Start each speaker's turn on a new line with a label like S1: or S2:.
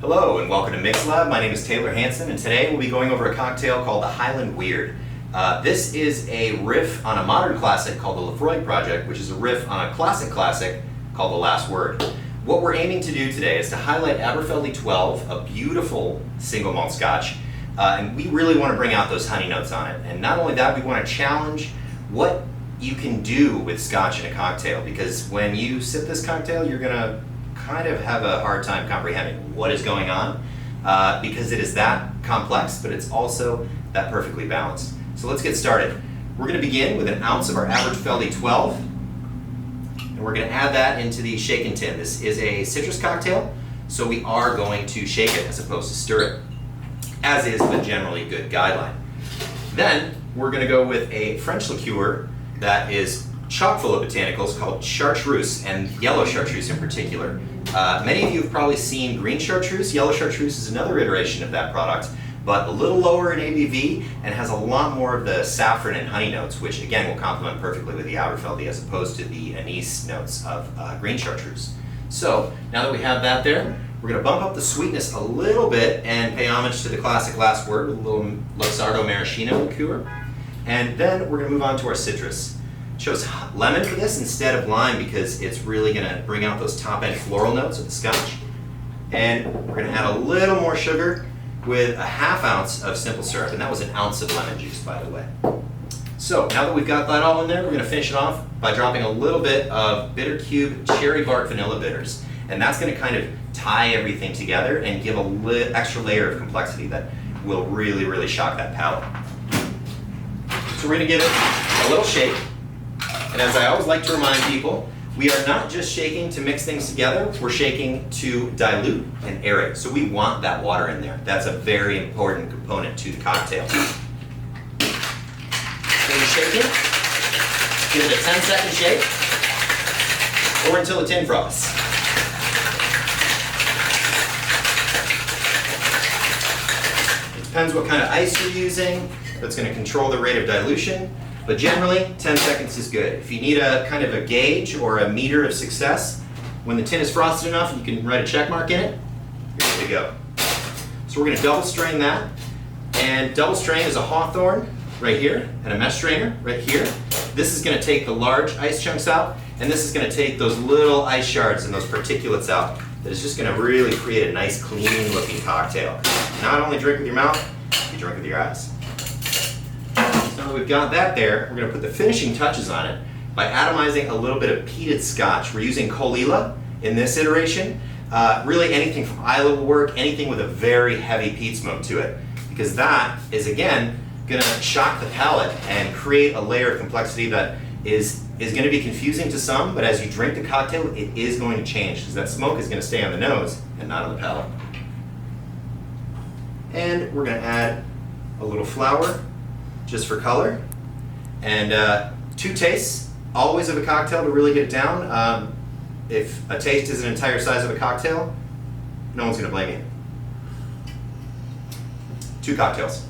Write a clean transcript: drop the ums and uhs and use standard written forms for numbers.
S1: Hello and welcome to Mix Lab. My name is Taylor Hanson and today we'll be going over a cocktail called the Highland Wyrd. This is a riff on a modern classic called the Lefroy Project, which is a riff on a classic called The Last Word. What we're aiming to do today is to highlight Aberfeldy 12, a beautiful single malt scotch, and we really want to bring out those honey notes on it. And not only that, we want to challenge what you can do with scotch in a cocktail, because when you sip this cocktail, you're going to kind of have a hard time comprehending what is going on, because it is that complex, but it's also that perfectly balanced. So let's get started. We're going to begin with an ounce of our Aberfeldy 12, and we're going to add that into the shaken tin. This is a citrus cocktail, so we are going to shake it as opposed to stir it, as is the generally good guideline. Then we're going to go with a French liqueur that is chock full of botanicals called Chartreuse, and Yellow Chartreuse in particular. Many of you have probably seen green Chartreuse. Yellow Chartreuse is another iteration of that product, but a little lower in ABV and has a lot more of the saffron and honey notes, which again will complement perfectly with the Aberfeldy as opposed to the anise notes of green Chartreuse. So now that we have that there, we're going to bump up the sweetness a little bit and pay homage to the classic Last Word with a little Maraschino Liqueur. And then we're going to move on to our citrus. Chose lemon for this instead of lime because it's really going to bring out those top end floral notes of the scotch. And we're going to add a little more sugar with a ½ ounce of simple syrup, and that was an ounce of lemon juice, by the way. So now that we've got that all in there, we're going to finish it off by dropping a little bit of bitter cube cherry bark vanilla bitters, and that's going to kind of tie everything together and give a extra layer of complexity that will really shock that palate. So we're going to give it a little shake. And as I always like to remind people, we are not just shaking to mix things together, we're shaking to dilute and aerate. So we want that water in there. That's a very important component to the cocktail. So you shake it, give it a 10-second shake, or until the tin froths. It depends what kind of ice you're using. That's going to control the rate of dilution. But generally, 10 seconds is good. If you need a kind of a gauge or a meter of success, when the tin is frosted enough, you can write a check mark in it, you're good to go. So we're going to double strain that. And double strain is a hawthorn right here and a mesh strainer right here. This is going to take the large ice chunks out, and this is going to take those little ice shards and those particulates out. That is just going to really create a nice, clean looking cocktail. Not only drink with your mouth, you drink with your eyes. Now that we've got that there, we're going to put the finishing touches on it by atomizing a little bit of peated scotch. We're using Colila in this iteration. Really anything from Islay will work, anything with a very heavy peat smoke to it, because that is again going to shock the palate and create a layer of complexity that is going to be confusing to some, but as you drink the cocktail, it is going to change, because that smoke is going to stay on the nose and not on the palate. And we're going to add a little flour, just for color, and 2 tastes, always of a cocktail to really get it down. If a taste is an entire size of a cocktail, no one's going to blame you. 2 cocktails.